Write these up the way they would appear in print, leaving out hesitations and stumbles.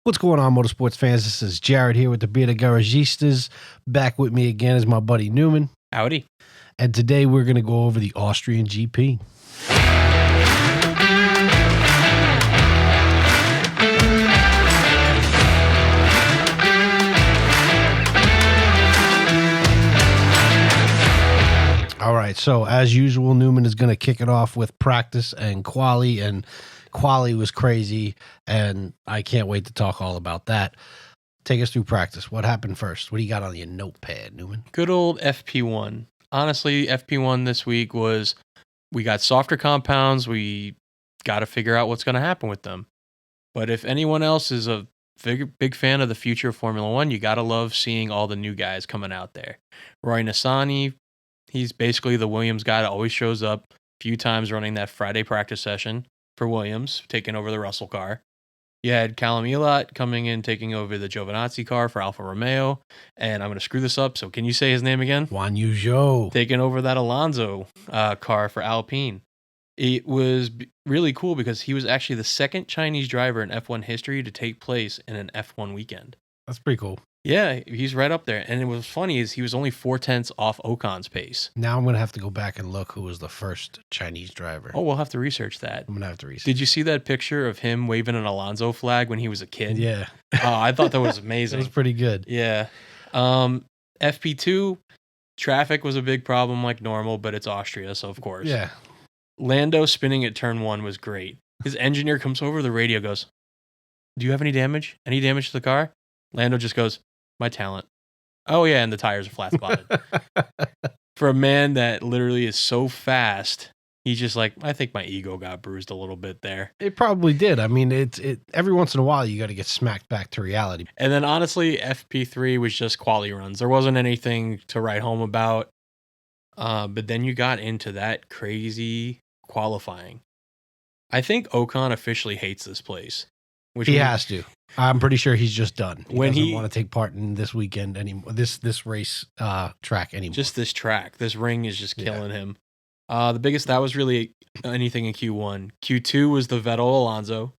What's going on, motorsports fans? This is Jared here with the Bearded Garagistas. Back with me again is my buddy Newman. Howdy. And today we're going to go over the Austrian GP. All right, so as usual, Newman is going to kick it off with practice and quali, and quali was crazy, and I can't wait to talk all about that. Take us through practice. What happened first? What do you got on your notepad, Newman? Good old FP1. Honestly, FP1 this week was, we got softer compounds. We got to figure out what's going to happen with them. But if anyone else is a big fan of the future of Formula One, you got to love seeing all the new guys coming out there. Roy Nissany, he's basically the Williams guy that always shows up a few times running that Friday practice session for Williams, taking over the Russell car. You had Callum Elott coming in, taking over the Giovinazzi car for Alfa Romeo. And I'm going to screw this up, so can you say his name again? Juan Yuzo. Taking over that Alonso car for Alpine. It was really cool because he was actually the second Chinese driver in F1 history to take place in an F1 weekend. That's pretty cool. Yeah, he's right up there. And it was funny is he was only 0.4 off Ocon's pace. Now I'm going to have to go back and look who was the first Chinese driver. Oh, we'll have to research that. I'm going to have to research. Did you see that picture of him waving an Alonso flag when he was a kid? Yeah. Oh, I thought that was amazing. It was pretty good. Yeah. FP2, traffic was a big problem like normal, but it's Austria, so of course. Yeah. Lando spinning at turn 1 was great. His engineer comes over the radio, goes, "Do you have any damage? Any damage to the car?" Lando just goes, "My talent." Oh, yeah, and the tires are flat spotted. For a man that literally is so fast, he's just like, I think my ego got bruised a little bit there. It probably did. I mean, it every once in a while, you got to get smacked back to reality. And then, honestly, FP3 was just quality runs. There wasn't anything to write home about. But then you got into that crazy qualifying. I think Ocon officially hates this place. He has to. I'm pretty sure he's just done. He when doesn't he want to take part in this weekend anymore. This race track anymore. Just this track. This ring is just killing him. The biggest, that was really anything in Q1. Q2 was the Vettel Alonso.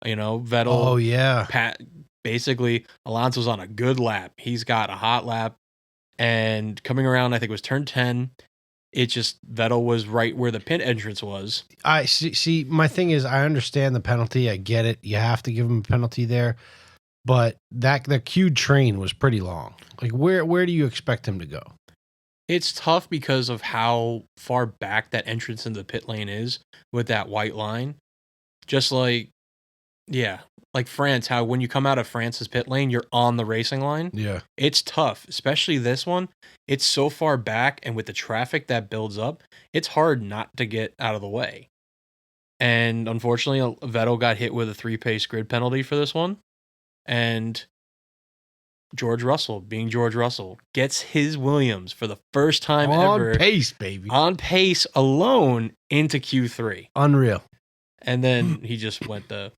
You know, Vettel. Oh, yeah. Basically, Alonso's on a good lap. He's got a hot lap. And coming around, I think it was turn 10. It just, Vettel was right where the pit entrance was. I see. My thing is, I understand the penalty. I get it. You have to give him a penalty there. But the queued train was pretty long. Like, where do you expect him to go? It's tough because of how far back that entrance into the pit lane is with that white line. Just like, yeah, like France, how when you come out of France's pit lane, you're on the racing line. Yeah. It's tough, especially this one. It's so far back, and with the traffic that builds up, it's hard not to get out of the way. And unfortunately, Vettel got hit with a 3-pace grid penalty for this one. And George Russell, being George Russell, gets his Williams for the first time ever. On pace, baby. On pace alone into Q3. Unreal. And then he just went that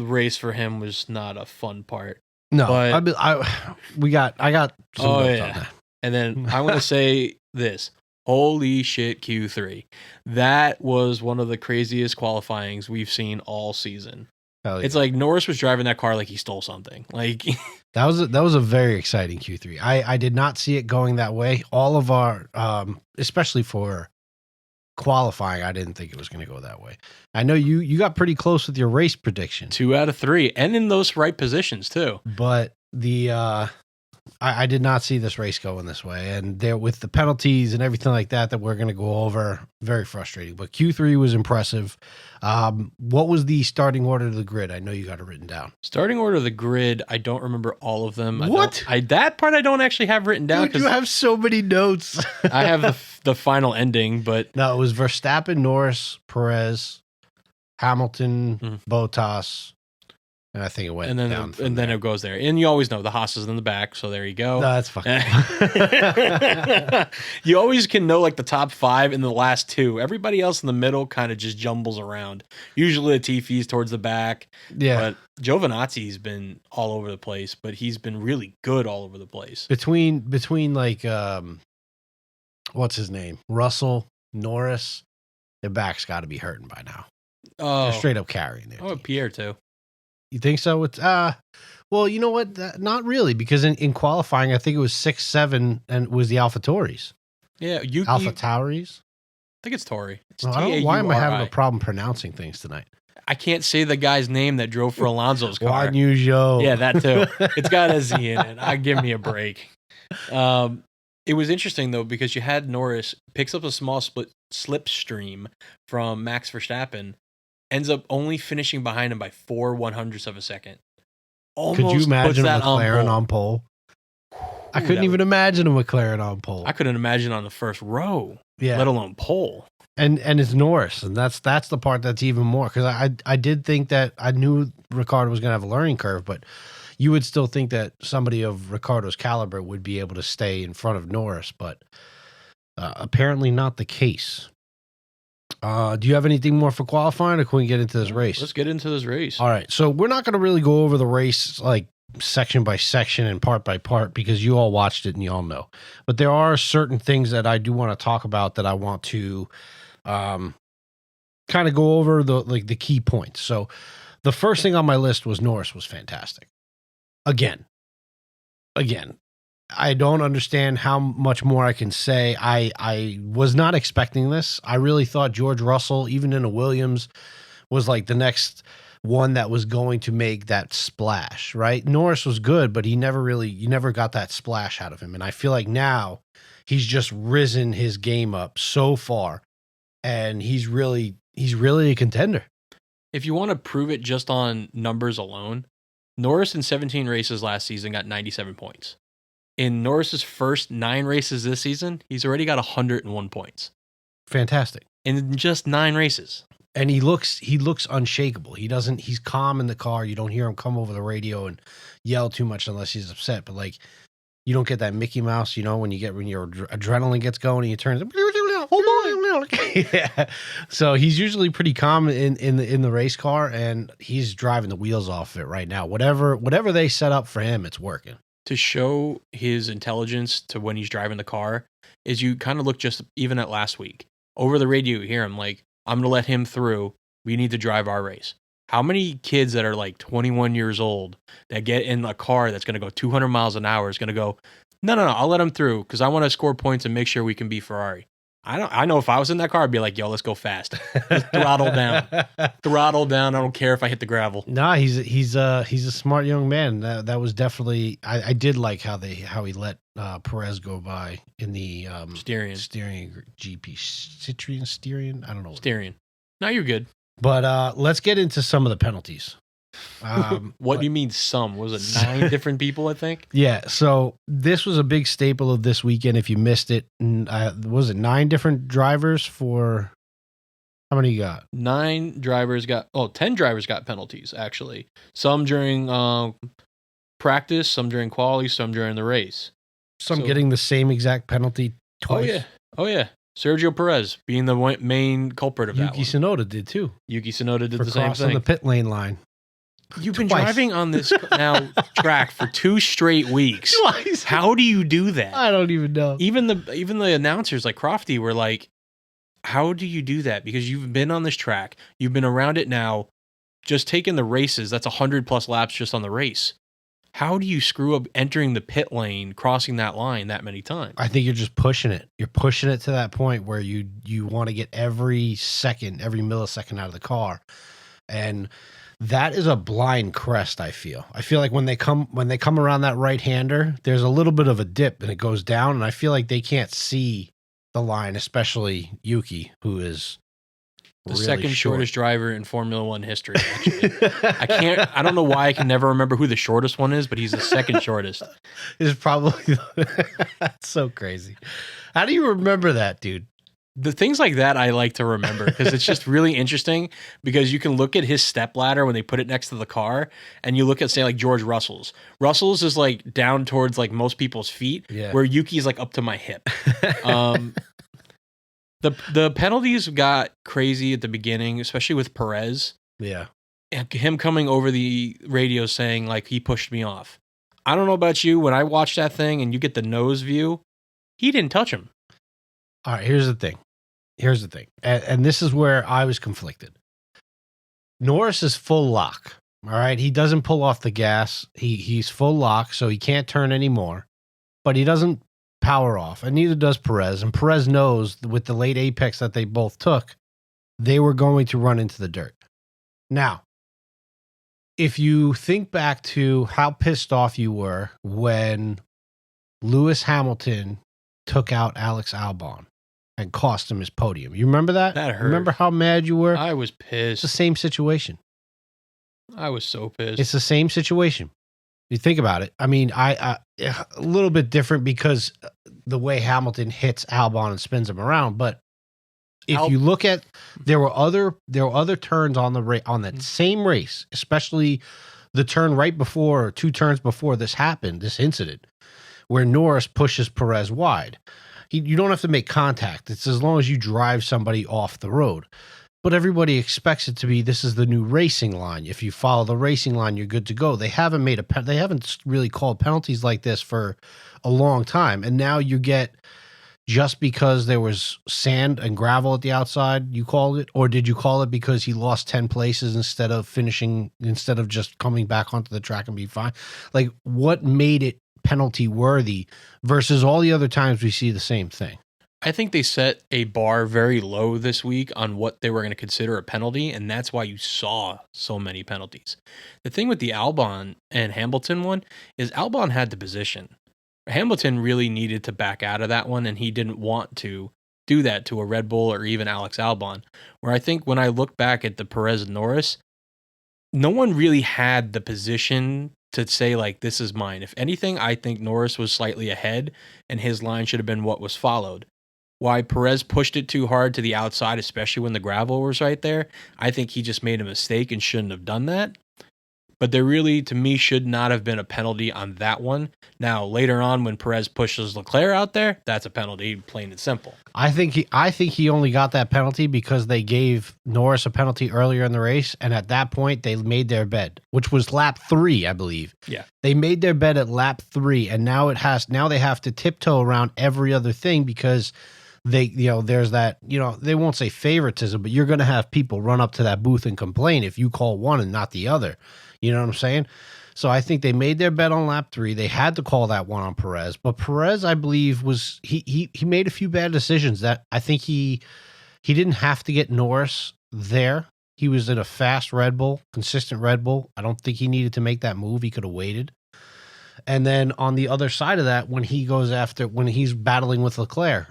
race for him was not a fun part. No, but, I got some notes on that. And then I want to say this. Holy shit, Q3. That was one of the craziest qualifyings we've seen all season. Yeah. It's like Norris was driving that car like he stole something. Like that was a very exciting Q3. I did not see it going that way. All of our especially for qualifying, I didn't think it was going to go that way. I know you got pretty close with your race prediction. 2 out of 3, and in those right positions too. But I did not see this race going this way, and there with the penalties and everything like that we're going to go over, very frustrating. But Q3 was impressive. What was the starting order of the grid? I know you got it written down. Starting order of the grid, I don't remember all of them. What? That part I don't actually have written down. Dude, you have so many notes. I have the final ending, but no, it was Verstappen, Norris, Perez, Hamilton, Bottas. And I think it went down. And then it goes there. And you always know the Haas is in the back, so there you go. No, that's fine. You always can know like the top 5 and the last 2. Everybody else in the middle kind of just jumbles around. Usually Latifi's towards the back. Yeah. But Giovinazzi's been all over the place, but he's been really good all over the place. Between like what's his name? Russell, Norris, their back's got to be hurting by now. Oh, They're straight up carrying it. Oh, Pierre too. You think so? It's Well, you know what? Not really, because in qualifying, I think it was 6-7, and it was the AlphaTauris. Yeah, Yuki. AlphaTauris? I think it's Tori. It's Well, I don't, why am I having a Tauri. problem pronouncing things tonight? I can't say the guy's name that drove for Alonso's car. Juan Yujo. Yeah, that too. It's got a Z in it. Give me a break. It was interesting though, because you had Norris picks up a small slipstream from Max Verstappen, ends up only finishing behind him by 4/100ths of a second. Could you imagine a McLaren on pole? I couldn't even imagine a McLaren on pole. I couldn't imagine on the first row, let alone pole. And it's Norris, and that's the part that's even more, because I did think that I knew Ricciardo was going to have a learning curve, but you would still think that somebody of Ricciardo's caliber would be able to stay in front of Norris, but apparently not the case. Do you have anything more for qualifying, or can we get into this race? Let's get into this race. All right, so we're not going to really go over the race like section by section and part by part, because you all watched it and you all know. But there are certain things that I do want to talk about that I want to kind of go over the key points. So the first thing on my list was Norris was fantastic. Again, I don't understand how much more I can say. I was not expecting this. I really thought George Russell, even in a Williams, was like the next one that was going to make that splash, right? Norris was good, but you never got that splash out of him. And I feel like now he's just risen his game up so far, and he's really a contender. If you want to prove it just on numbers alone, Norris in 17 races last season got 97 points. In Norris's first 9 races this season, he's already got 101 points. Fantastic. In just 9 races. And he looks unshakable. He's calm in the car. You don't hear him come over the radio and yell too much unless he's upset. But like, you don't get that Mickey Mouse, when your adrenaline gets going and you turn, yeah. So he's usually pretty calm in the race car, and he's driving the wheels off it right now. Whatever they set up for him, it's working. To show his intelligence to when he's driving the car is you kind of look just even at last week. Over the radio, you hear him like, I'm going to let him through. We need to drive our race. How many kids that are like 21 years old that get in a car that's going to go 200 miles an hour is going to go, no, I'll let him through because I want to score points and make sure we can beat Ferrari. I know if I was in that car, I'd be like, yo, let's go fast. Just throttle down. Throttle down. I don't care if I hit the gravel. Nah, he's a smart young man. That was definitely, I did like how he let Perez go by in the steering GP steering. I don't know. Steering. No, you're good. But let's get into some of the penalties. What do you mean some? Was it 9 different people, I think? Yeah, so this was a big staple of this weekend. If you missed it, was it 9 different drivers for... How many you got? 10 drivers got penalties, actually. Some during practice, some during quali, some during the race. Some getting the same exact penalty twice. Oh, yeah. Sergio Perez being the main culprit of that one. Yuki Tsunoda did too. Yuki Tsunoda did for the same crossing thing. The pit lane line. You've been driving on this now track for 2 straight weeks. Twice. How do you do that? I don't even know. Even the announcers like Crofty were like, how do you do that? Because you've been on this track. You've been around it now. Just taking the races, that's 100+ laps just on the race. How do you screw up entering the pit lane, crossing that line that many times? I think you're just pushing it. You're pushing it to that point where you want to get every millisecond out of the car. And that is a blind crest, I feel. I feel like when they come around that right-hander, there's a little bit of a dip and it goes down, and I feel like they can't see the line, especially Yuki, who is the really second shortest driver in Formula One history, actually. I don't know why I can never remember who the shortest one is, but he's the second shortest. Is probably that's so crazy. How do you remember that, dude? The things like that I like to remember because it's just really interesting because you can look at his step ladder when they put it next to the car and you look at, say, like George Russell's. Russell's is like down towards like most people's feet, where Yuki's like up to my hip. The penalties got crazy at the beginning, especially with Perez. Yeah. And him coming over the radio saying like he pushed me off. I don't know about you. When I watch that thing and you get the nose view, he didn't touch him. All right, here's the thing. And this is where I was conflicted. Norris is full lock. All right. He doesn't pull off the gas. He's full lock, so he can't turn anymore. But he doesn't power off, and neither does Perez. And Perez knows with the late apex that they both took, they were going to run into the dirt. Now, if you think back to how pissed off you were when Lewis Hamilton took out Alex Albon and cost him his podium. You remember that? That hurt. Remember how mad you were? I was It's pissed. the same situation. I was so pissed. It's the same situation. You think about it. I mean, I a little bit different because the way Hamilton hits Albon and spins him around. But if you look at, there were other turns on that same race, especially the turn right before, or 2 turns before this happened, this incident, where Norris pushes Perez wide. You don't have to make contact. It's as long as you drive somebody off the road. But everybody expects it to be, this is the new racing line. If you follow the racing line, you're good to go. They haven't really called penalties like this for a long time. And now you get, just because there was sand and gravel at the outside, you called it? Or did you call it because he lost 10 places instead of just coming back onto the track and be fine? Like, what made it penalty worthy versus all the other times we see the same thing? I think they set a bar very low this week on what they were going to consider a penalty, and that's why you saw so many penalties. The thing with the Albon and Hamilton one is Albon had the position. Hamilton really needed to back out of that one, and he didn't want to do that to a Red Bull or even Alex Albon. Where I think when I look back at the Perez and Norris, no one really had the position to say, like, this is mine. If anything, I think Norris was slightly ahead, and his line should have been what was followed. Why Perez pushed it too hard to the outside, especially when the gravel was right there, I think he just made a mistake and shouldn't have done that. But there really, to me, should not have been a penalty on that one. Now, later on, when Perez pushes Leclerc out there, that's a penalty, plain and simple. I think he only got that penalty because they gave Norris a penalty earlier in the race, and at that point, they made their bed, which was lap 3, I believe. Yeah. They made their bed at lap 3, and now they have to tiptoe around every other thing because there's that, they won't say favoritism, but you're going to have people run up to that booth and complain if you call one and not the other. You know what I'm saying? So I think they made their bet on lap 3. They had to call that one on Perez, but Perez, I believe, he made a few bad decisions that I think he didn't have to get Norris there. He was in a fast Red Bull, consistent Red Bull. I don't think he needed to make that move. He could have waited. And then on the other side of that, when he's battling with Leclerc,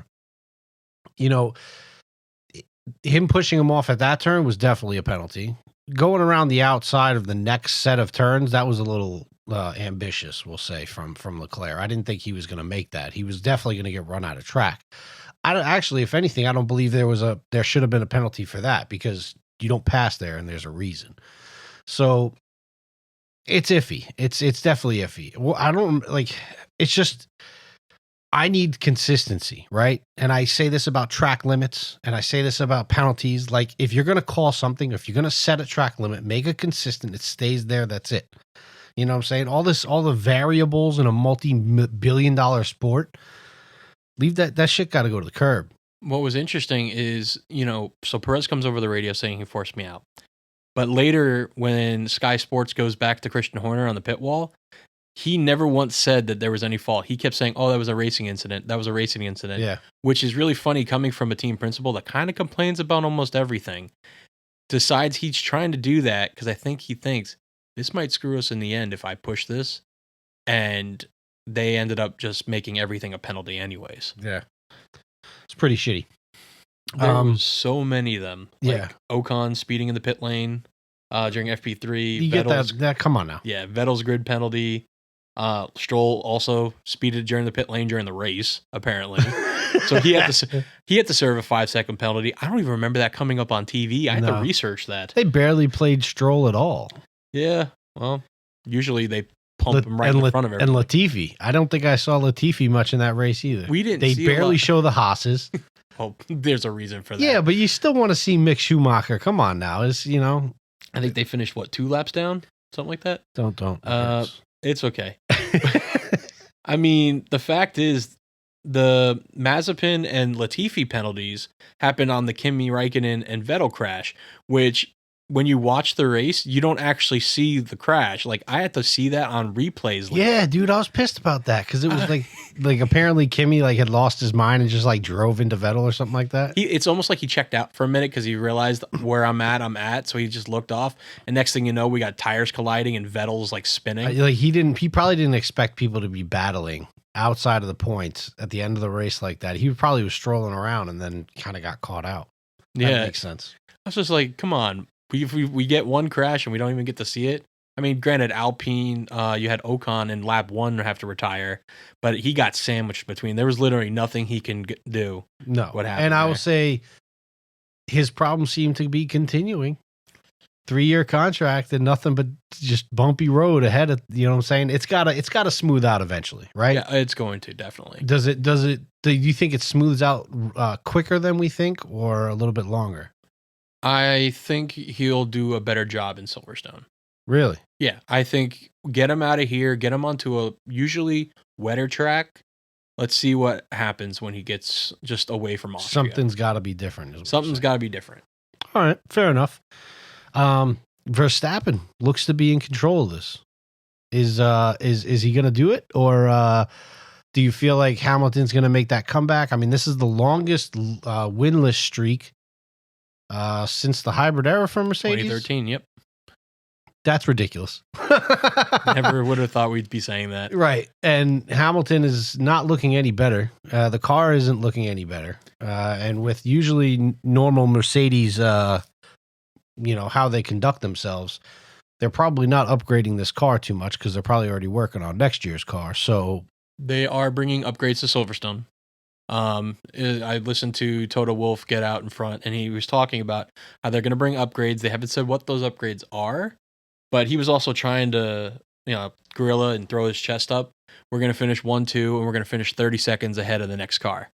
him pushing him off at that turn was definitely a penalty. Going around the outside of the next set of turns, that was a little ambitious, we'll say, from Leclerc. I didn't think he was going to make that. He was definitely going to get run out of track. If anything, I don't believe there should have been a penalty for that because you don't pass there and there's a reason. So it's iffy. It's definitely iffy. Well, it's just, I need consistency, right? And I say this about track limits, and I say this about penalties. Like, if you're going to call something, if you're going to set a track limit, make it consistent. It stays there. That's it. You know what I'm saying? All the variables in a multi-billion-dollar sport, leave that shit got to go to the curb. What was interesting is, so Perez comes over the radio saying he forced me out. But later, when Sky Sports goes back to Christian Horner on the pit wall, he never once said that there was any fault. He kept saying, that was a racing incident. That was a racing incident. Yeah. Which is really funny coming from a team principal that kind of complains about almost everything. Decides he's trying to do that because I think he thinks this might screw us in the end if I push this. And they ended up just making everything a penalty anyways. Yeah. It's pretty shitty. There was so many of them. Yeah. Ocon speeding in the pit lane during FP3. You Vettel's, get that? Come on now. Yeah, Vettel's grid penalty. Stroll also speeded during the pit lane during the race, apparently. So he had to serve a 5-second penalty. I don't even remember that coming up on TV. I had to research that. They barely played Stroll at all. Yeah, well, usually they pump him right in front of everybody. And Latifi. I don't think I saw Latifi much in that race either. They barely show the Haas's. Oh, there's a reason for that. Yeah, but you still want to see Mick Schumacher. Come on now. I think they finished 2 laps down? Something like that? Don't. It's okay. I mean, the fact is, the Mazepin and Latifi penalties happened on the Kimi Räikkönen and Vettel crash, which when you watch the race, you don't actually see the crash. Like I had to see that on replays. Later. Yeah, dude, I was pissed about that because it was like apparently Kimmy like had lost his mind and just like drove into Vettel or something like that. It's almost like he checked out for a minute because he realized where I'm at, so he just looked off. And next thing you know, we got tires colliding and Vettel's like spinning. Like he probably didn't expect people to be battling outside of the points at the end of the race like that. He probably was strolling around and then kind of got caught out. That makes sense. I was just like, come on. We get one crash and we don't even get to see it. I mean, granted, Alpine, you had Ocon in lap 1 have to retire, but he got sandwiched between. There was literally nothing he can do. No. What happened? And I will say his problems seem to be continuing. 3-year contract and nothing but just bumpy road ahead of, you know what I'm saying? It's gotta smooth out eventually, right? Yeah, it's going to, definitely. Do you think it smooths out quicker than we think or a little bit longer? I think he'll do a better job in Silverstone. Really? Yeah, I think get him out of here, get him onto a usually wetter track. Let's see what happens when he gets just away from Austria. Something's got to be different. Something's got to be different. All right, fair enough. Verstappen looks to be in control of this. Is he going to do it, or do you feel like Hamilton's going to make that comeback? I mean, this is the longest winless streak since the hybrid era for Mercedes. 2013, yep. That's ridiculous. Never would have thought we'd be saying that. Right. And Hamilton is not looking any better. The car isn't looking any better. And with usually normal Mercedes, how they conduct themselves, they're probably not upgrading this car too much because they're probably already working on next year's car. So they are bringing upgrades to Silverstone. I listened to Toto Wolff get out in front, and he was talking about how they're going to bring upgrades. They haven't said what those upgrades are, but he was also trying to, gorilla and throw his chest up. We're going to finish 1-2, and we're going to finish 30 seconds ahead of the next car.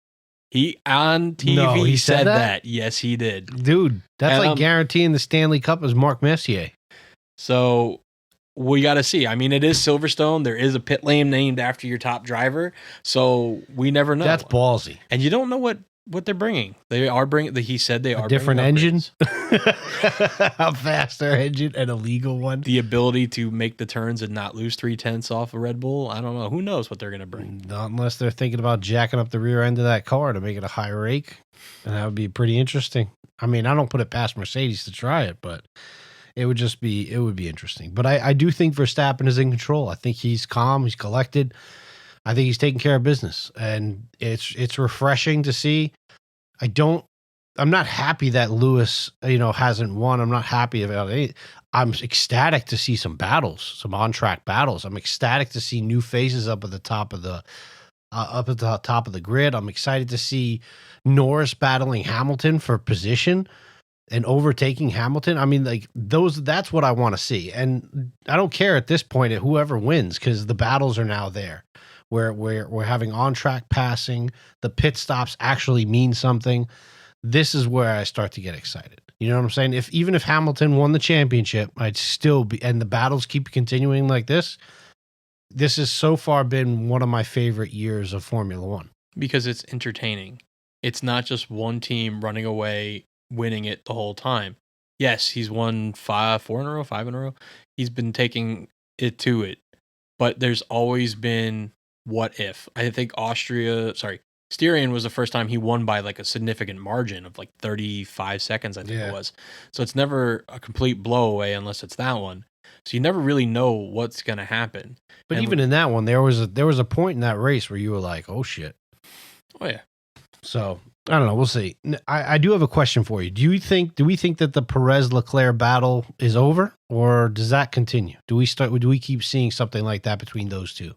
He on TV he said that. Yes, he did. Dude, that's like guaranteeing the Stanley Cup as Marc Messier. So we got to see. I mean, it is Silverstone. There is a pit lane named after your top driver. So we never know. That's ballsy. And you don't know what they're bringing. They are bringing, he said they are different engine. A faster engine and a legal one. The ability to make the turns and not lose 0.3 off a Red Bull. I don't know. Who knows what they're going to bring? Not unless they're thinking about jacking up the rear end of that car to make it a high rake. And that would be pretty interesting. I mean, I don't put it past Mercedes to try it, but it would be interesting. But I do think Verstappen is in control. I think he's calm. He's collected. I think he's taking care of business, and it's refreshing to see. I'm not happy that Lewis, hasn't won. I'm not happy about it. I'm ecstatic to see some battles, some on-track battles. I'm ecstatic to see new faces up at the top of the grid. I'm excited to see Norris battling Hamilton for position and overtaking Hamilton. I mean, like that's what I want to see. And I don't care at this point at whoever wins because the battles are now there. We're having on-track passing. The pit stops actually mean something. This is where I start to get excited. You know what I'm saying? Even if Hamilton won the championship, I'd still be, and the battles keep continuing like this. This has so far been one of my favorite years of Formula One. Because it's entertaining. It's not just one team running away, winning it the whole time. Yes, he's won 5 in a row. He's been taking it to it. But there's always been what if. I think Styrian was the first time he won by like a significant margin of like 35 seconds, I think it was. So it's never a complete blowaway unless it's that one. So you never really know what's going to happen. But even in that one, there was a point in that race where you were like, oh shit. Oh yeah. So I don't know. We'll see. I do have a question for you. Do we think that the Perez-Leclerc battle is over, or does that continue? Do we keep seeing something like that between those two?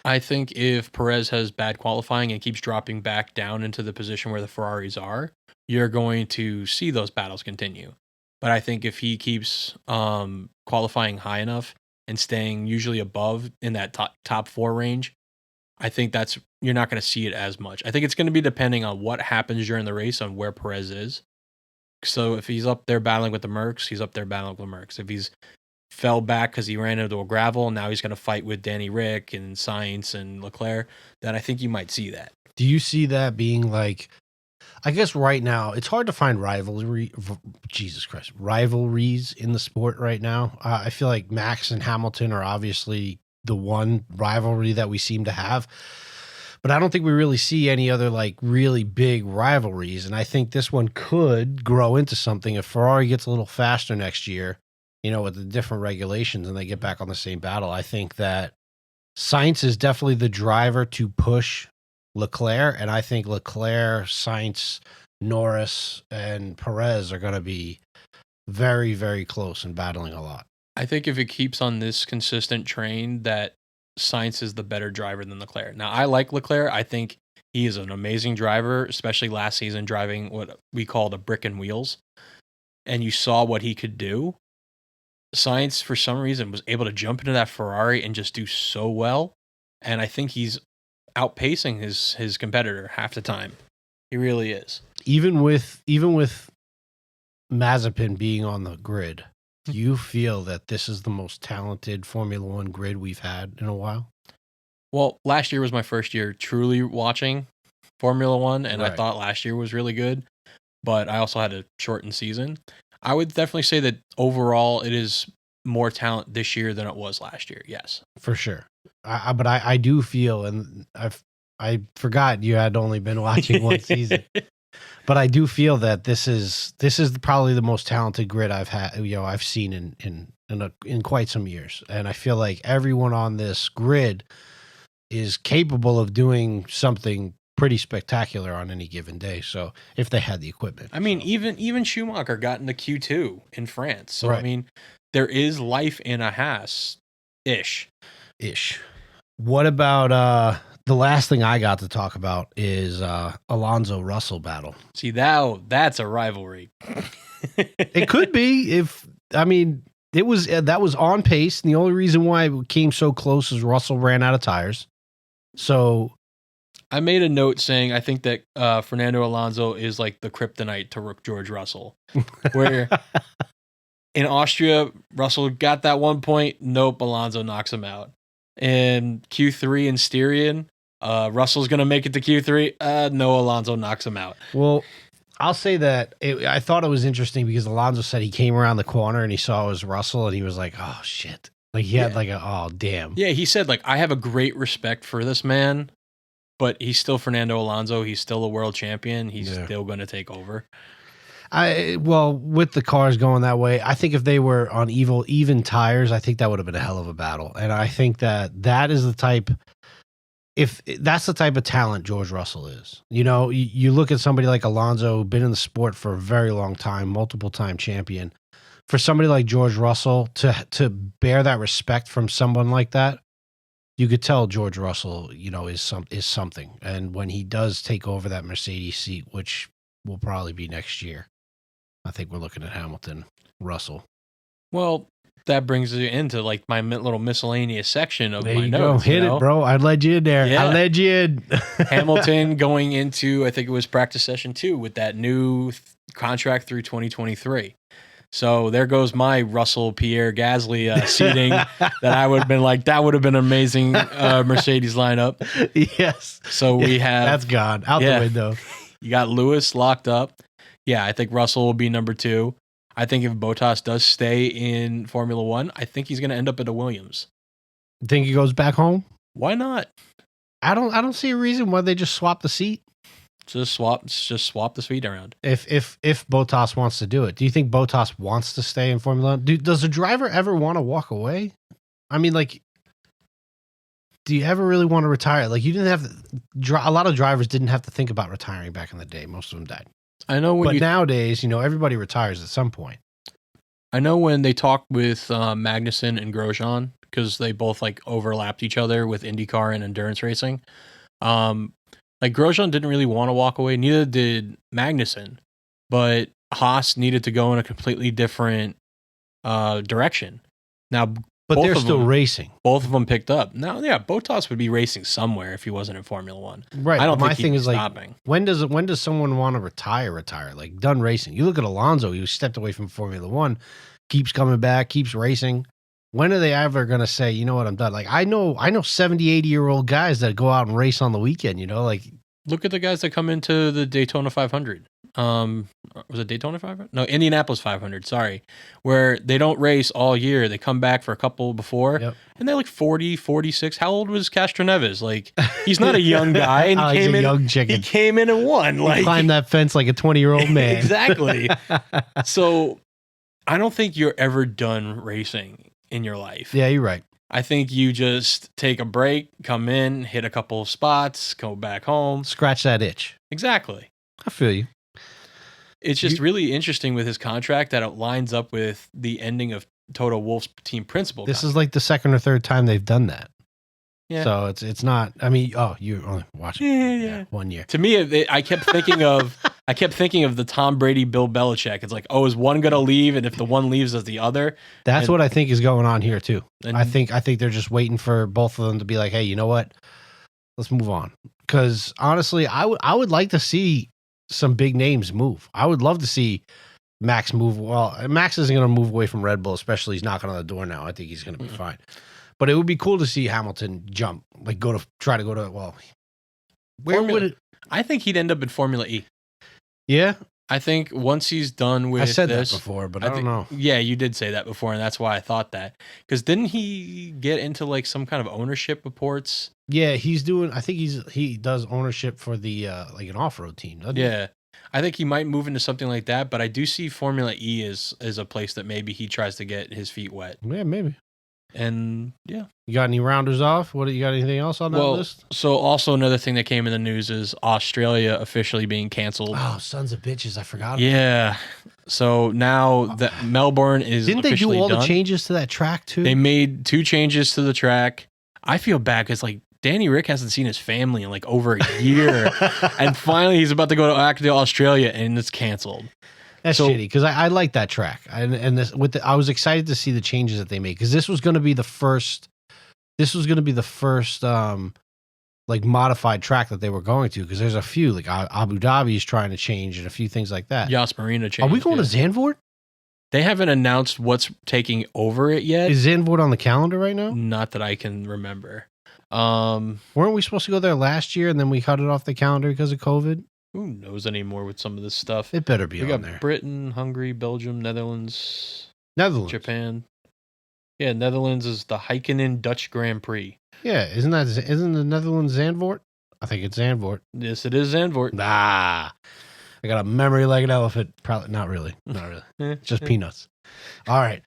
I think if Perez has bad qualifying and keeps dropping back down into the position where the Ferraris are, you're going to see those battles continue. But I think if he keeps qualifying high enough and staying usually above in that top 4 range, I think you're not going to see it as much. I think it's going to be depending on what happens during the race on where Perez is. So if he's up there battling with the Mercs, he's up there battling with the Mercs. If he's fell back because he ran into a gravel, and now he's going to fight with Danny Rick and Sainz and Leclerc, then I think you might see that. Do you see that being like I guess right now it's hard to find rivalries in the sport right now. I feel like Max and Hamilton are obviously the one rivalry that we seem to have, but I don't think we really see any other like really big rivalries. And I think this one could grow into something if Ferrari gets a little faster next year, with the different regulations and they get back on the same battle. I think that Sainz is definitely the driver to push Leclerc, and I think Leclerc, Sainz, Norris, and Perez are going to be very, very close and battling a lot. I think if it keeps on this consistent train, that Sainz is the better driver than Leclerc. Now, I like Leclerc. I think he is an amazing driver, especially last season driving what we call the brick and wheels. And you saw what he could do. Sainz, for some reason, was able to jump into that Ferrari and just do so well. And I think he's outpacing his competitor half the time. He really is. Even with Mazepin being on the grid, do you feel that this is the most talented Formula One grid we've had in a while? Well, last year was my first year truly watching Formula One, and Right. I thought last year was really good, but I also had a shortened season. I would definitely say that overall it is more talent this year than it was last year. Yes, For sure. But I do feel, and I forgot you had only been watching one season, but I do feel that this is probably the most talented grid I've seen in quite some years, and I feel like everyone on this grid is capable of doing something pretty spectacular on any given day. So if they had the equipment, I mean, even Schumacher got into Q2 in France. So I Right. mean, there is life in a Haas ish. What about the last thing I got to talk about is Alonso Russell battle. See, that's a rivalry. It could be it was that was on pace. And the only reason why it came so close is Russell ran out of tires. So I made a note saying I think that Fernando Alonso is like the kryptonite to George Russell, where in Austria, Russell got that 1 point. Nope, Alonso knocks him out. In Q3 in Styrian, Russell's going to make it to Q3. No, Alonso knocks him out. Well, I'll say that I thought it was interesting because Alonso said he came around the corner and he saw it was Russell and he was like, oh, shit. Like he had oh, damn. Yeah, he said, like, I have a great respect for this man, but he's still Fernando Alonso. He's still a world champion. He's still going to take over. With the cars going that way, I think if they were on even tires, I think that would have been a hell of a battle. And I think that is the type, if that's the type of talent George Russell is. You look at somebody like Alonso, been in the sport for a very long time, multiple time champion. For somebody like George Russell to bear that respect from someone like that, you could tell George Russell, is something. And when he does take over that Mercedes seat, which will probably be next year, I think we're looking at Hamilton, Russell. Well, that brings you into like my little miscellaneous section of There my you notes. go. Hit it, bro. I led you in there. Yeah. I led you in. Hamilton going into, I think it was practice session 2 with that new contract through 2023. So there goes my Russell Pierre Gasly seating that I would have been like, that would have been an amazing Mercedes lineup. Yes. So we have that's gone out the window. You got Lewis locked up. Yeah, I think Russell will be number 2. I think if Bottas does stay in Formula One, I think he's going to end up at a Williams. Think he goes back home? Why not? I don't see a reason why they just swap the seat. Just swap the seat around. If Bottas wants to do it, do you think Bottas wants to stay in Formula One? Does a driver ever want to walk away? I mean, like, do you ever really want to retire? Like, you didn't have a lot of drivers didn't have to think about retiring back in the day. Most of them died. I know when nowadays, everybody retires at some point. I know when they talked with Magnussen and Grosjean, because they both like overlapped each other with IndyCar and endurance racing. Like Grosjean didn't really want to walk away, neither did Magnussen, but Haas needed to go in a completely different direction. Now, but they're still racing. Both of them picked up. Now, yeah, Bottas would be racing somewhere if he wasn't in Formula One. Right. I don't think my thing is stopping. Like, when does someone want to retire? Like, done racing. You look at Alonso; he stepped away from Formula One, keeps coming back, keeps racing. When are they ever going to say, you know what, I'm done? Like, I know 70, 80-year-old guys that go out and race on the weekend. Like Look at the guys that come into the Daytona 500. Was it Daytona 500? No, Indianapolis 500. Sorry, where they don't race all year. They come back for a couple before, and they're like 40, 46. How old was Castroneves? Like, he's not a young guy, and he's a young chicken. He came in and won. Like, he climbed that fence like a 20-year-old man. Exactly. So, I don't think you're ever done racing in your life. Yeah, you're right. I think you just take a break, come in, hit a couple of spots, go back home. Scratch that itch. Exactly. I feel you. It's just really interesting with his contract that it lines up with the ending of Toto Wolff's team principal. This is like the second or third time they've done that. Yeah. So it's not. I mean, you're only watching. Yeah. 1 year. To me, I kept thinking of the Tom Brady, Bill Belichick. It's like, is one gonna leave, and if the one leaves, is the other? That's what I think is going on here too. I think they're just waiting for both of them to be like, hey, you know what? Let's move on. Because honestly, I would like to see some big names move. I would love to see Max move. Well, Max isn't going to move away from Red Bull, especially he's knocking on the door now. I think he's going to be fine. But it would be cool to see Hamilton jump, like try to go to, well, where would it? I think he'd end up in Formula E. Yeah. I think once he's done with I said this, that before, but I don't know. Yeah, you did say that before, and that's why I thought that. Because didn't he get into like some kind of ownership reports? Yeah, he's doing. I think he does ownership for the like an off-road team. Doesn't he? I think he might move into something like that. But I do see Formula E as a place that maybe he tries to get his feet wet. Yeah, maybe. And yeah, you got any rounders off? You got anything else on that list? So also another thing that came in the news is Australia officially being canceled. Oh, sons of bitches! I forgot. Yeah. So now that Melbourne is didn't they do all done. The changes to that track too? They made 2 changes to the track. I feel bad because like Danny Rick hasn't seen his family in like over a year, and finally he's about to go back to Australia, and it's canceled. That's shitty because I like that track, and this I was excited to see the changes that they made because this was going to be the first. This was going to be the first like modified track that they were going to because there's a few like Abu Dhabi is trying to change and a few things like that. Yas Marina changed. Are we going to Zandvoort? They haven't announced what's taking over it yet. Is Zandvoort on the calendar right now? Not that I can remember. Weren't we supposed to go there last year and then we cut it off the calendar because of COVID? Who knows anymore with some of this stuff? It better be on there. We got Britain, Hungary, Belgium, Netherlands, Japan. Yeah, Netherlands is the Heikkinen Dutch Grand Prix. Yeah, isn't the Netherlands Zandvoort? I think it's Zandvoort. Yes, it is Zandvoort. Nah, I got a memory like an elephant. Probably not really. Just peanuts. All right.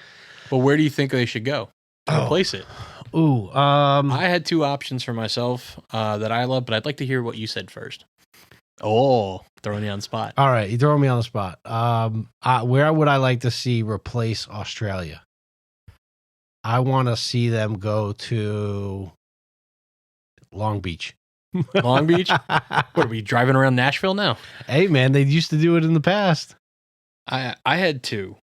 Well, where do you think they should go? Replace it. Ooh, I had 2 options for myself that I love, but I'd like to hear what you said first. Oh, throwing you on the spot. All right, you throwing me on the spot. Where would I like to see replace Australia? I want to see them go to Long Beach. Long Beach? What, are we driving around Nashville now? Hey, man, they used to do it in the past. I had 2.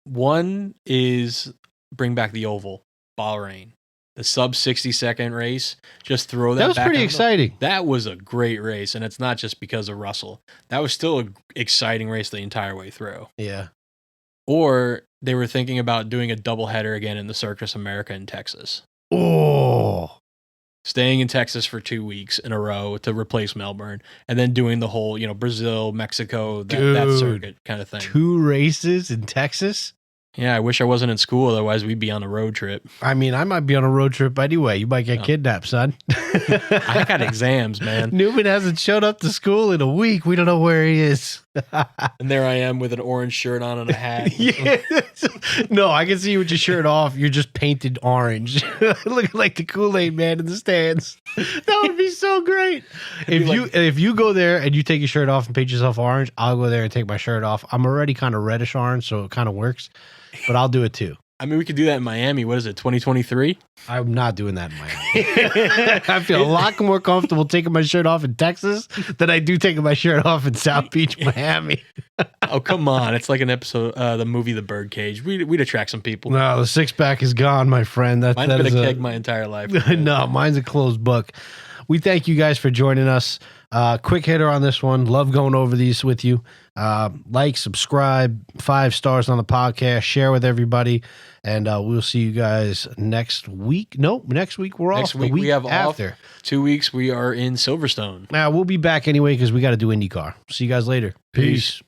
One is bring back the oval, Bahrain. The sub 60-second race, just throw that. That was back pretty exciting. That was a great race, and it's not just because of Russell. That was still an exciting race the entire way through. Yeah. Or they were thinking about doing a doubleheader again in the Circus America in Texas. Oh. Staying in Texas for 2 weeks in a row to replace Melbourne, and then doing the whole, Brazil, Mexico, that circuit kind of thing. 2 races in Texas? Yeah, I wish I wasn't in school. Otherwise, we'd be on a road trip. I mean, I might be on a road trip anyway. You might get kidnapped, son. I got exams, man. Newman hasn't showed up to school in a week. We don't know where he is. And there I am with an orange shirt on and a hat. Yeah. No, I can see you with your shirt off. You're just painted orange. Looking like the Kool-Aid man in the stands. That would be so great. If you go there and you take your shirt off and paint yourself orange, I'll go there and take my shirt off. I'm already kind of reddish orange, so it kind of works. But I'll do it too. I mean, we could do that in Miami. What is it, 2023? I'm not doing that in Miami. I feel a lot more comfortable taking my shirt off in Texas than I do taking my shirt off in South Beach, Miami. Oh, come on. It's like an episode, the movie The Birdcage. We'd attract some people. No, the 6-pack is gone, my friend. Mine's been a keg my entire life. No, mine's a closed book. we thank you guys for joining us. Quick hitter on this one. Love going over these with you. Like, subscribe, 5 stars on the podcast, share with everybody, and we'll see you guys next week. Nope, next week we're Next off. week The week we have after. off. 2 weeks we are in Silverstone. Now we'll be back anyway because we got to do IndyCar. See you guys later. Peace.